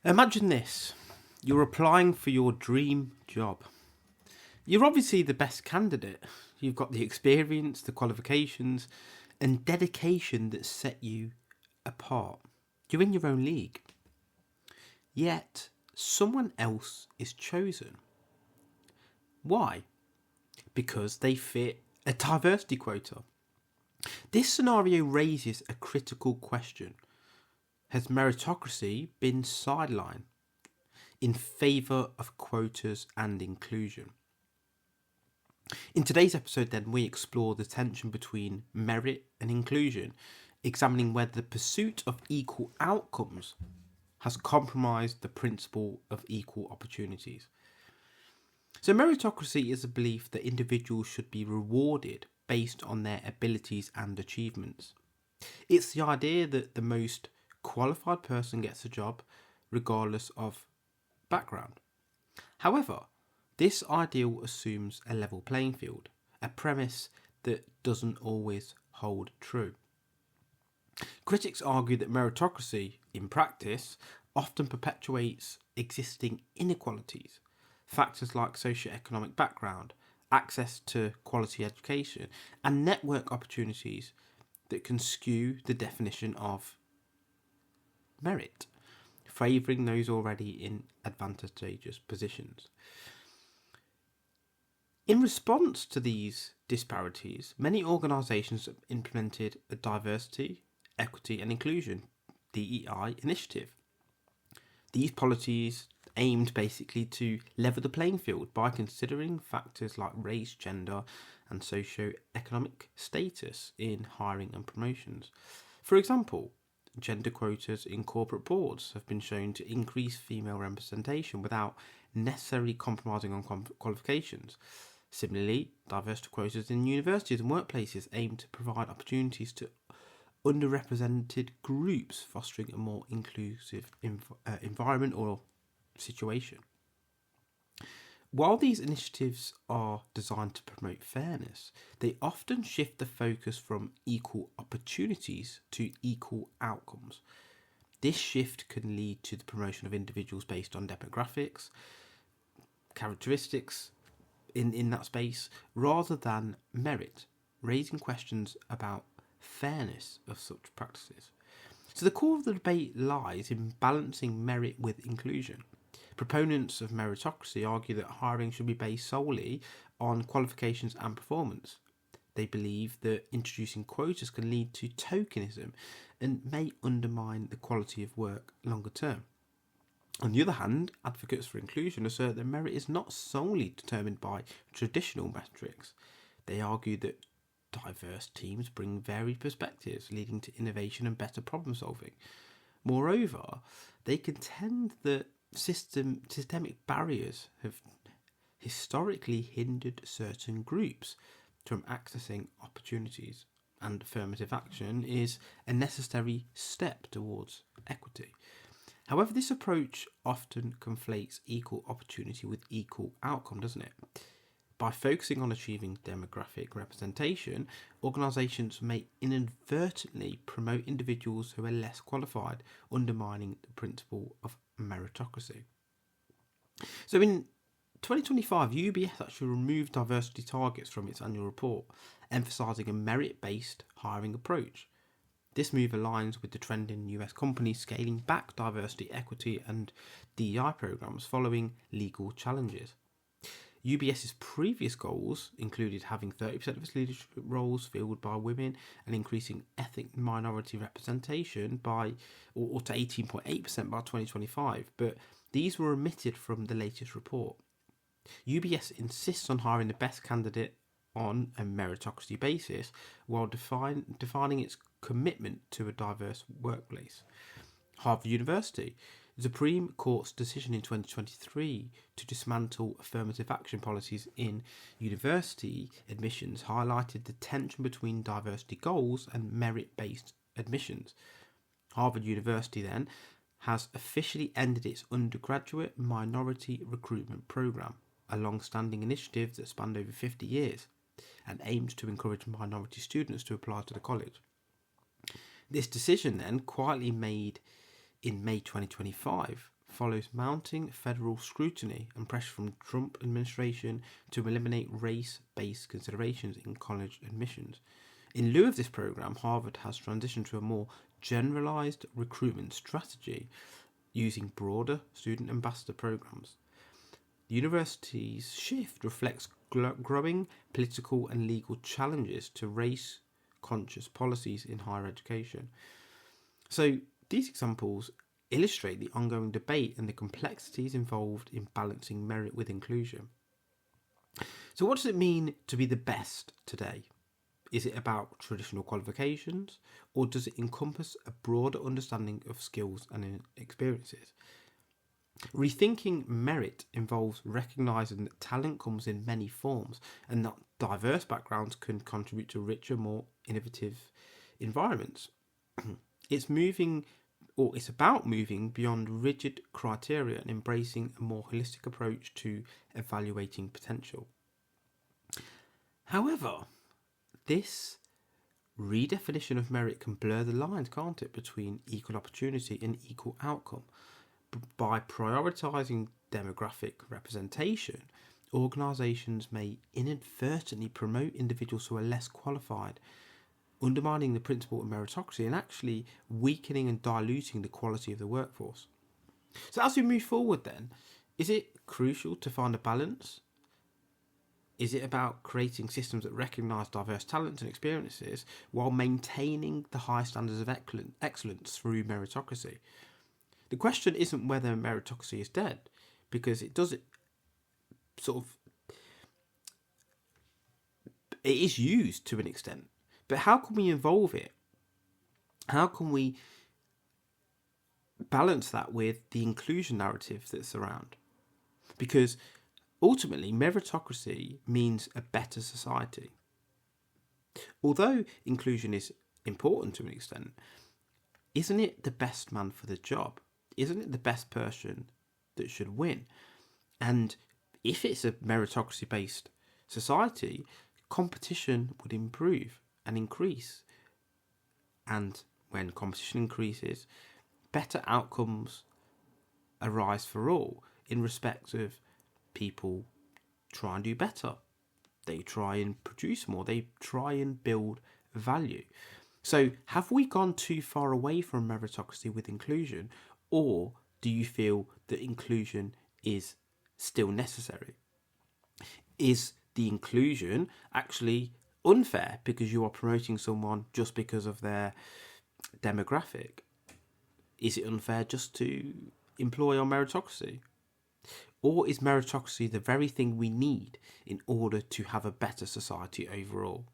Imagine this. You're applying for your dream job. You're obviously the best candidate. You've got the experience, the qualifications, and dedication that set you apart. You're in your own league. Yet, someone else is chosen. Why? Because they fit a diversity quota. This scenario raises a critical question. Has meritocracy been sidelined in favour of quotas and inclusion? In today's episode, then, we explore the tension between merit and inclusion, examining whether the pursuit of equal outcomes has compromised the principle of equal opportunities. So meritocracy is a belief that individuals should be rewarded based on their abilities and achievements. It's the idea that the most qualified person gets a job regardless of background. However, this ideal assumes a level playing field, a premise that doesn't always hold true. Critics argue that meritocracy, in practice, often perpetuates existing inequalities. Factors like socioeconomic background, access to quality education, and network opportunities that can skew the definition of merit, favouring those already in advantageous positions. In response to these disparities, many organisations have implemented a diversity, equity and inclusion DEI initiative. These policies aimed basically to level the playing field by considering factors like race, gender and socio-economic status in hiring and promotions. For example, gender quotas in corporate boards have been shown to increase female representation without necessarily compromising on qualifications. Similarly, diversity quotas in universities and workplaces aim to provide opportunities to underrepresented groups, fostering a more inclusive environment or situation. While these initiatives are designed to promote fairness, they often shift the focus from equal opportunities to equal outcomes. This shift can lead to the promotion of individuals based on demographics, characteristics in that space, rather than merit, raising questions about fairness of such practices. So the core of the debate lies in balancing merit with inclusion. Proponents of meritocracy argue that hiring should be based solely on qualifications and performance. They believe that introducing quotas can lead to tokenism and may undermine the quality of work longer term. On the other hand, advocates for inclusion assert that merit is not solely determined by traditional metrics. They argue that diverse teams bring varied perspectives, leading to innovation and better problem solving. Moreover, they contend that systemic barriers have historically hindered certain groups from accessing opportunities, and affirmative action is a necessary step towards equity. However, this approach often conflates equal opportunity with equal outcome, doesn't it? By focusing on achieving demographic representation, organisations may inadvertently promote individuals who are less qualified, undermining the principle of meritocracy. So in 2025, UBS actually removed diversity targets from its annual report, emphasising a merit-based hiring approach. This move aligns with the trend in US companies scaling back diversity, equity and DEI programs following legal challenges. UBS's previous goals included having 30% of its leadership roles filled by women and increasing ethnic minority representation to 18.8% by 2025, but these were omitted from the latest report. UBS insists on hiring the best candidate on a meritocracy basis while defining its commitment to a diverse workplace. Harvard University. The Supreme Court's decision in 2023 to dismantle affirmative action policies in university admissions highlighted the tension between diversity goals and merit-based admissions. Harvard University then has officially ended its undergraduate minority recruitment program, a long-standing initiative that spanned over 50 years and aimed to encourage minority students to apply to the college. This decision then, quietly made in May 2025, follows mounting federal scrutiny and pressure from the Trump administration to eliminate race-based considerations in college admissions. In lieu of this program, Harvard has transitioned to a more generalized recruitment strategy using broader student ambassador programs. The university's shift reflects growing political and legal challenges to race-conscious policies in higher education. So these examples illustrate the ongoing debate and the complexities involved in balancing merit with inclusion. So what does it mean to be the best today? Is it about traditional qualifications, or does it encompass a broader understanding of skills and experiences? Rethinking merit involves recognising that talent comes in many forms and that diverse backgrounds can contribute to richer, more innovative environments. It's about moving beyond rigid criteria and embracing a more holistic approach to evaluating potential. However, this redefinition of merit can blur the lines, can't it, between equal opportunity and equal outcome. By prioritising demographic representation, organisations may inadvertently promote individuals who are less qualified, undermining the principle of meritocracy and actually weakening and diluting the quality of the workforce. So as we move forward then, is it crucial to find a balance? Is it about creating systems that recognise diverse talents and experiences while maintaining the high standards of excellence through meritocracy? The question isn't whether meritocracy is dead, because it is used to an extent. But how can we evolve it? How can we balance that with the inclusion narrative that's around? Because ultimately, meritocracy means a better society. Although inclusion is important to an extent, isn't it the best man for the job? Isn't it the best person that should win? And if it's a meritocracy-based society, competition would improve and increase. And when competition increases, better outcomes arise for all in respect of people try and do better. They try and produce more. They try and build value. So have we gone too far away from meritocracy with inclusion, or do you feel that inclusion is still necessary? Is the inclusion actually unfair because you are promoting someone just because of their demographic? Is it unfair just to employ on meritocracy? Or is meritocracy the very thing we need in order to have a better society overall?